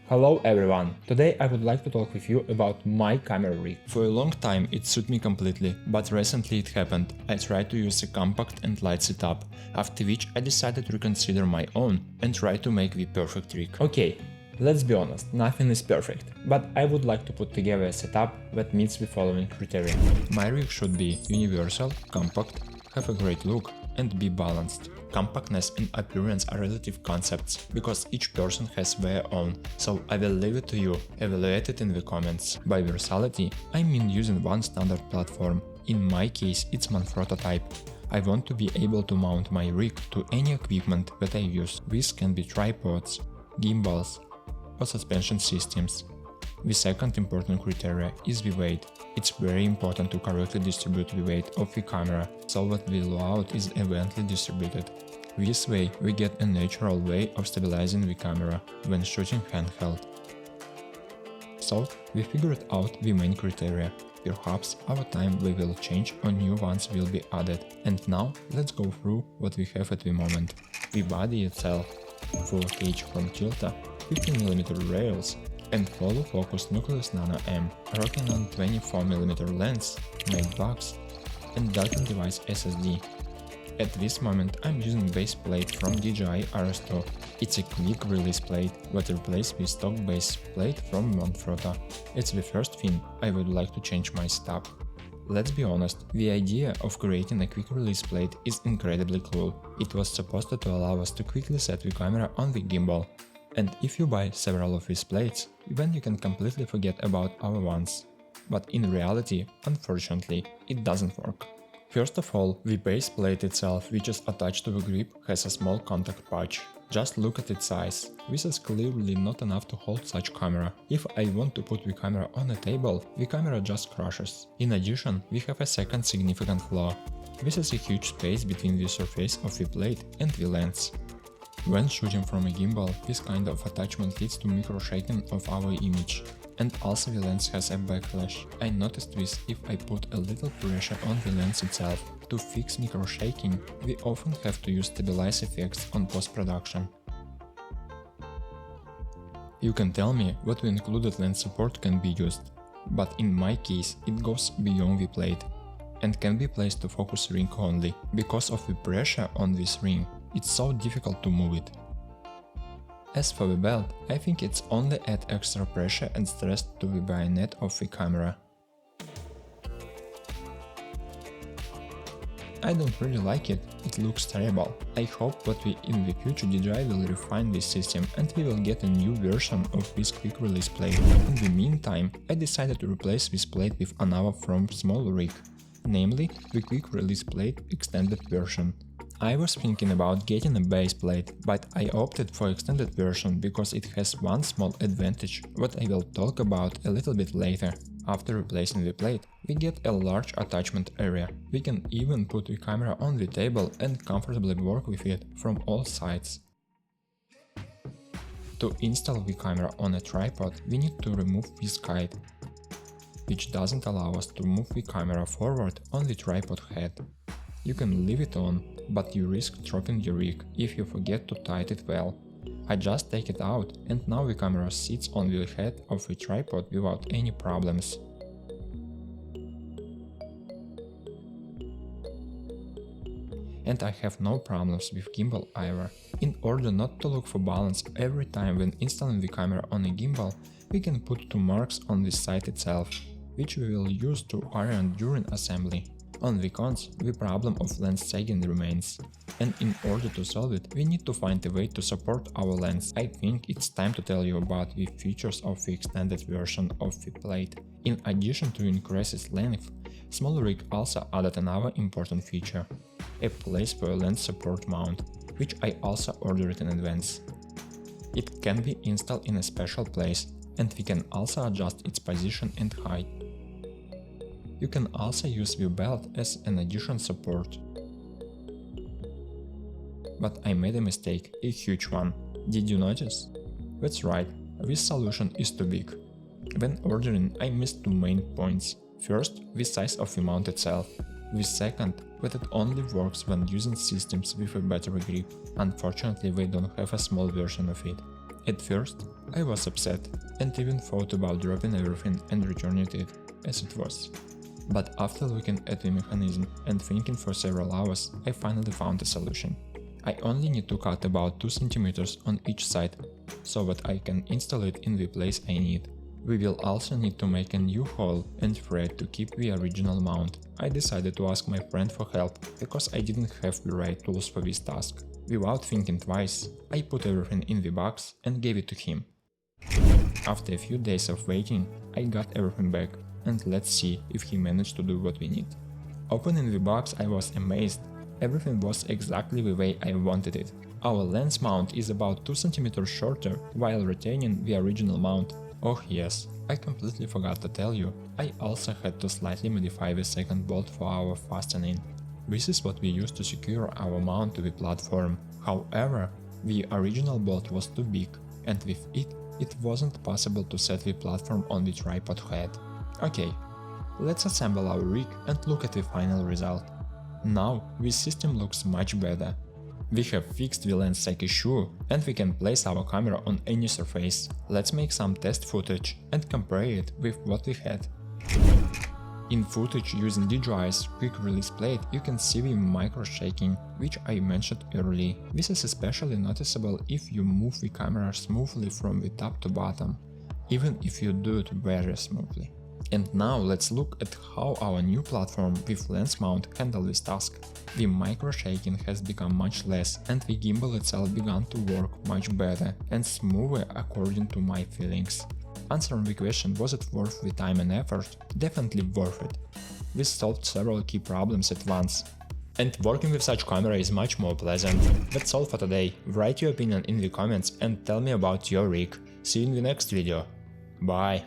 Hello everyone! Today I would like to talk with you about my camera rig. For a long time it suited me completely, but recently it happened. I tried to use a compact and light setup, after which I decided to reconsider my own and try to make the perfect rig. Okay, let's be honest, nothing is perfect, but I would like to put together a setup that meets the following criteria. My rig should be universal, compact, have a great look and be balanced. Compactness and appearance are relative concepts, because each person has their own, so I will leave it to you, evaluate it in the comments. By versatility, I mean using one standard platform. In my case, it's Manfrotto type. I want to be able to mount my rig to any equipment that I use. This can be tripods, gimbals, or suspension systems. The second important criteria is the weight. It's very important to correctly distribute the weight of the camera, so that the load is evenly distributed. This way we get a natural way of stabilizing the camera when shooting handheld. So we figured out the main criteria. Perhaps over time we will change or new ones will be added. And now let's go through what we have at the moment. The body itself, full cage from Tilta, 15mm rails, and follow focus nucleus nano M, rocking on 24mm lens, matte box, and docking device SSD. At this moment I'm using base plate from DJI RS2. It's a quick release plate that replaces the stock base plate from Manfrotto. It's the first thing I would like to change my setup. Let's be honest, the idea of creating a quick release plate is incredibly cool. It was supposed to allow us to quickly set the camera on the gimbal. And if you buy several of these plates, then you can completely forget about other ones. But in reality, unfortunately, it doesn't work. First of all, the base plate itself, which is attached to the grip, has a small contact patch. Just look at its size. This is clearly not enough to hold such camera. If I want to put the camera on a table, the camera just crashes. In addition, we have a second significant flaw. This is a huge space between the surface of the plate and the lens. When shooting from a gimbal, this kind of attachment leads to micro-shaking of our image. And also the lens has a backlash. I noticed this if I put a little pressure on the lens itself. To fix micro-shaking, we often have to use stabilize effects on post-production. You can tell me what the included lens support can be used, but in my case it goes beyond the plate and can be placed to focus ring only. Because of the pressure on this ring, it's so difficult to move it. As for the belt, I think it's only add extra pressure and stress to the bayonet of the camera. I don't really like it, it looks terrible. I hope that we in the future DJI will refine this system and we will get a new version of this quick release plate. In the meantime, I decided to replace this plate with another from small rig, namely the quick release plate extended version. I was thinking about getting a base plate, but I opted for extended version because it has one small advantage that I will talk about a little bit later. After replacing the plate, we get a large attachment area. We can even put the camera on the table and comfortably work with it from all sides. To install the camera on a tripod, we need to remove this guide, which doesn't allow us to move the camera forward on the tripod head. You can leave it on, but you risk dropping your rig if you forget to tighten it well. I just take it out and now the camera sits on the head of the tripod without any problems. And I have no problems with gimbal either. In order not to look for balance every time when installing the camera on a gimbal, we can put two marks on the side itself, which we will use to iron during assembly. On the cons, the problem of lens sagging remains, and in order to solve it, we need to find a way to support our lens. I think it's time to tell you about the features of the extended version of the plate. In addition to increased length, Small Rig also added another important feature, a place for a lens support mount, which I also ordered in advance. It can be installed in a special place, and we can also adjust its position and height. You can also use the belt as an additional support. But I made a mistake, a huge one. Did you notice? That's right, this solution is too big. When ordering, I missed two main points. First, the size of the mount itself. The second, that it only works when using systems with a battery grip. Unfortunately, they don't have a small version of it. At first, I was upset and even thought about dropping everything and returning it as it was. But after looking at the mechanism and thinking for several hours, I finally found a solution. I only need to cut about 2 cm on each side, so that I can install it in the place I need. We will also need to make a new hole and thread to keep the original mount. I decided to ask my friend for help, because I didn't have the right tools for this task. Without thinking twice, I put everything in the box and gave it to him. After a few days of waiting, I got everything back, and let's see if he managed to do what we need. Opening the box, I was amazed. Everything was exactly the way I wanted it. Our lens mount is about 2 cm shorter while retaining the original mount. Oh yes, I completely forgot to tell you, I also had to slightly modify the second bolt for our fastening. This is what we used to secure our mount to the platform. However, the original bolt was too big, and with it wasn't possible to set the platform on the tripod head. Okay, let's assemble our rig and look at the final result. Now this system looks much better. We have fixed the lens like a shoe, and we can place our camera on any surface. Let's make some test footage and compare it with what we had. In footage using DJI's quick release plate, you can see the micro shaking, which I mentioned earlier. This is especially noticeable if you move the camera smoothly from the top to bottom, even if you do it very smoothly. And now let's look at how our new platform with lens mount handled this task. The micro shaking has become much less, and the gimbal itself began to work much better and smoother according to my feelings. Answering the question, was it worth the time and effort? Definitely worth it. We solved several key problems at once. And working with such camera is much more pleasant. That's all for today. Write your opinion in the comments and tell me about your rig. See you in the next video. Bye.